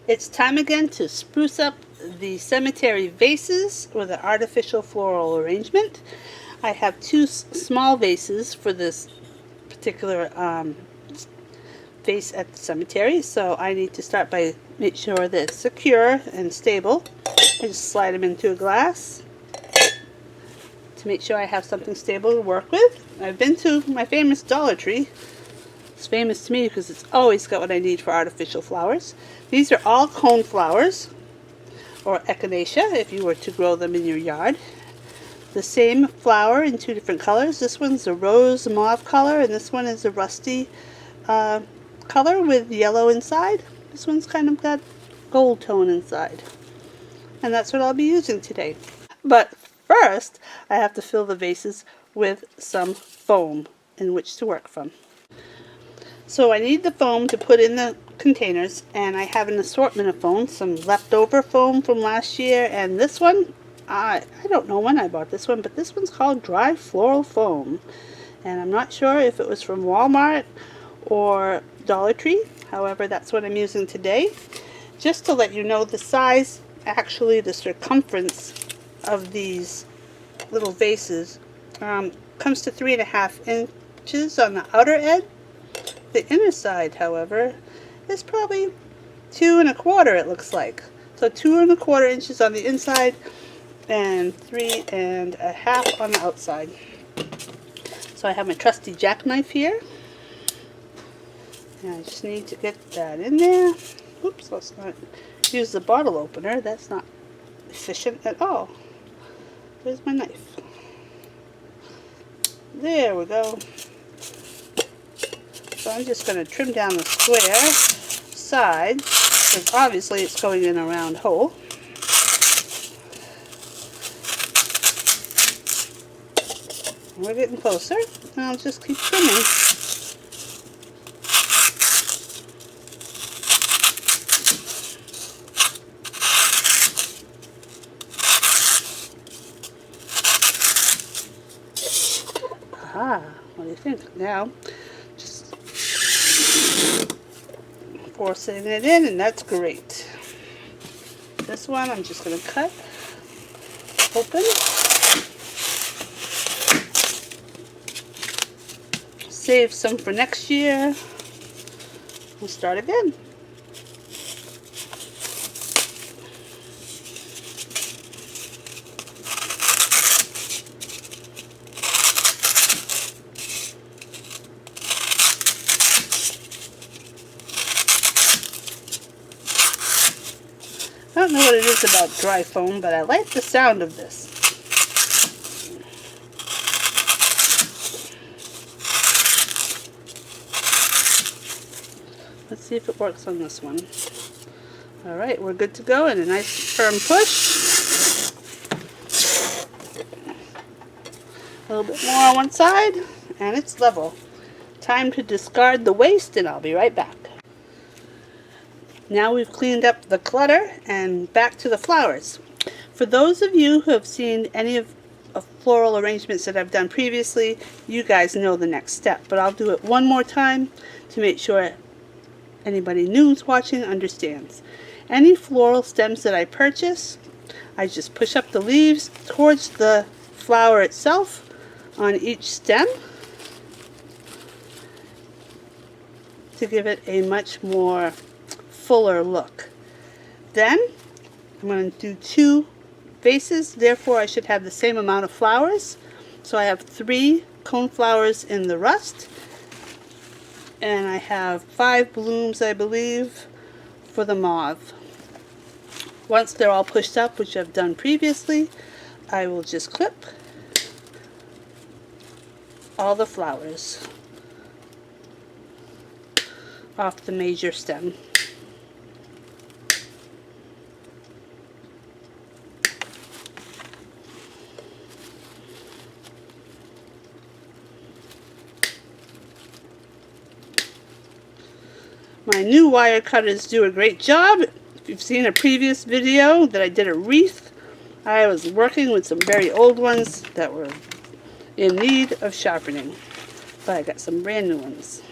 It's time again to spruce up the cemetery vases with an artificial floral arrangement. I have two small vases for this particular vase at the cemetery, so I need to start by make sure that it's secure and stable. I just slide them into a glass to make sure I have something stable to work with. I've been to my famous Dollar Tree. It's famous to me because it's always got what I need for artificial flowers. These are all coneflowers, or echinacea if you were to grow them in your yard. The same flower in two different colors. This one's a rose mauve color, and this one is a rusty color with yellow inside. This one's kind of got gold tone inside. And that's what I'll be using today. But first, I have to fill the vases with some foam in which to work from. So I need the foam to put in the containers, and I have an assortment of foam, some leftover foam from last year, and this one, I don't know when I bought this one, but this one's called dry floral foam, and I'm not sure if it was from Walmart or Dollar Tree. However, that's what I'm using today. Just to let you know the size, actually the circumference of these little vases comes to 3.5 inches on the outer edge. The inner side, however, is probably 2.25, it looks like. So 2.25 inches on the inside and 3.5 on the outside. So I have my trusty jackknife here. And I just need to get that in there. Oops, let's not use the bottle opener. That's not efficient at all. Where's my knife? There we go. So I'm just going to trim down the square side, because obviously it's going in a round hole. We're getting closer, and I'll just keep trimming. Aha, what do you think? Now, just forcing it in, and that's great. This one I'm just going to cut open. Save some for next year. We'll start again. I don't know what it is about dry foam, but I like the sound of this. Let's see if it works on this one. Alright, we're good to go, and a nice firm push. A little bit more on one side, and it's level. Time to discard the waste, and I'll be right back. Now we've cleaned up the clutter, and back to the flowers. For those of you who have seen any of floral arrangements that I've done previously, you guys know the next step, but I'll do it one more time to make sure anybody new who's watching understands. Any floral stems that I purchase, I just push up the leaves towards the flower itself on each stem to give it a much more fuller look. Then I'm going to do 2 vases, therefore I should have the same amount of flowers. So I have 3 coneflowers in the rust, and I have 5 blooms, I believe, for the mauve. Once they're all pushed up, which I've done previously, I will just clip all the flowers off the major stem. My new wire cutters do a great job. If you've seen a previous video that I did a wreath, I was working with some very old ones that were in need of sharpening, but I got some brand new ones.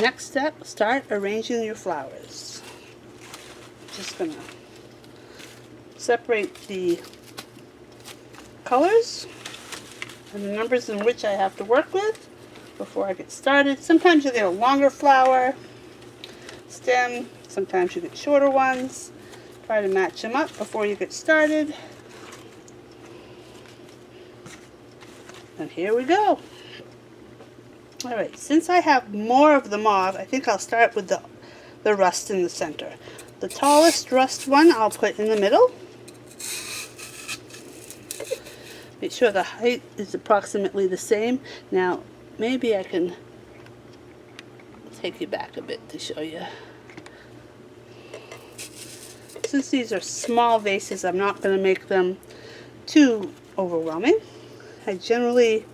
next step, start arranging your flowers. Just gonna separate the colors and the numbers in which I have to work with before I get started. Sometimes you get a longer flower stem, sometimes you get shorter ones. Try to match them up before you get started. And here we go. Alright, since I have more of the mauve, I think I'll start with the rust in the center. The tallest rust one I'll put in the middle. Make sure the height is approximately the same. Now, maybe I can take you back a bit to show you. Since these are small vases, I'm not going to make them too overwhelming. I generally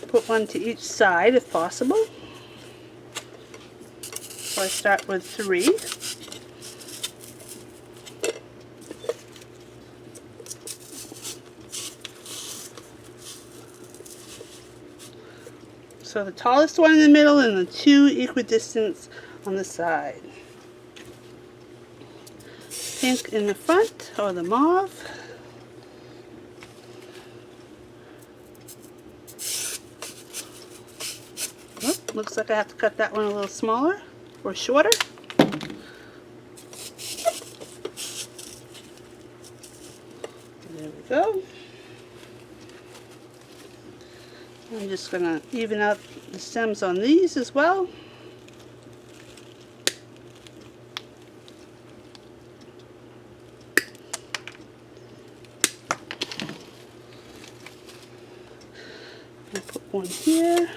put one to each side if possible. So I start with 3. So the tallest one in the middle and the 2 equidistant on the side. Pink in the front, or the mauve. Oh, looks like I have to cut that one a little smaller or shorter. There we go. I'm just going to even out the stems on these as well. I'll put one here.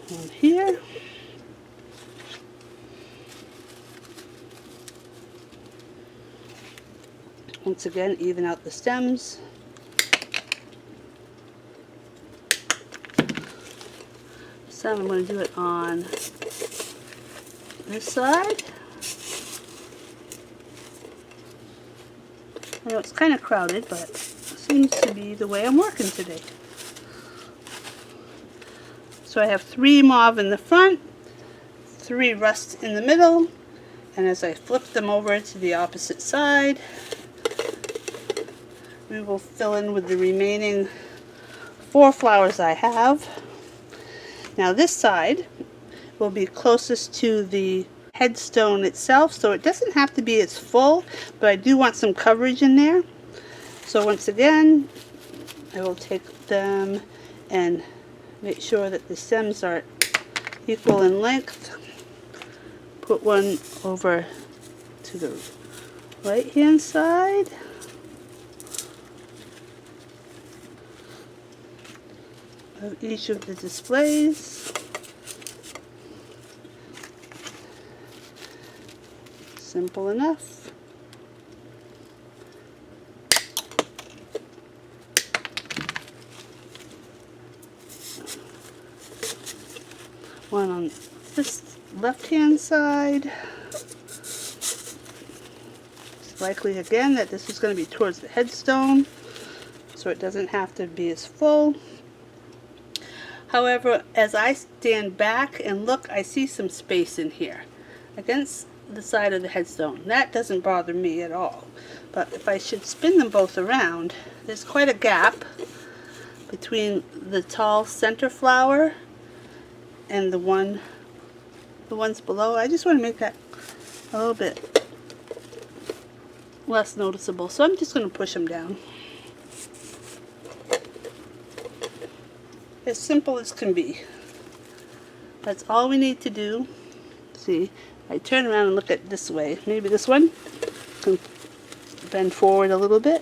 One here. Once again, even out the stems. So I'm going to do it on this side. I know it's kind of crowded, but it seems to be the way I'm working today. So I have 3 mauve in the front, 3 rust in the middle, and as I flip them over to the opposite side, we will fill in with the remaining 4 flowers I have. Now this side will be closest to the headstone itself, so it doesn't have to be as full, but I do want some coverage in there. So once again, I will take them and make sure that the stems are equal in length. Put one over to the right hand side. Of each of the displays. Simple enough. One on this left-hand side. It's likely again that this is going to be towards the headstone, so it doesn't have to be as full. However, as I stand back and look, I see some space in here against the side of the headstone. That doesn't bother me at all. But if I should spin them both around, there's quite a gap between the tall center flower and the ones below. I just want to make that a little bit less noticeable. So I'm just going to push them down. As simple as can be. That's all we need to do. See, I turn around and look at it this way. Maybe this one can bend forward a little bit.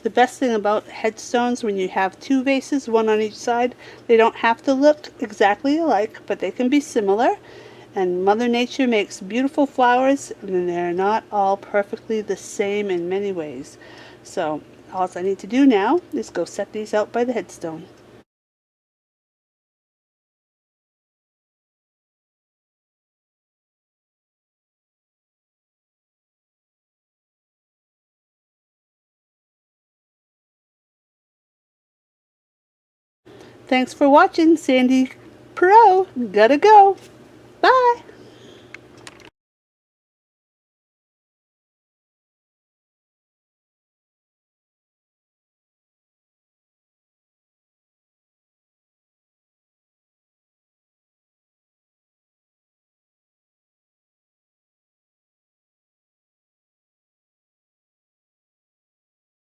The best thing about headstones, when you have 2 vases, one on each side, they don't have to look exactly alike, but they can be similar. And Mother Nature makes beautiful flowers, and they're not all perfectly the same in many ways. So all I need to do now is go set these out by the headstone. Thanks for watching, Sandy Pro. Gotta go. Bye.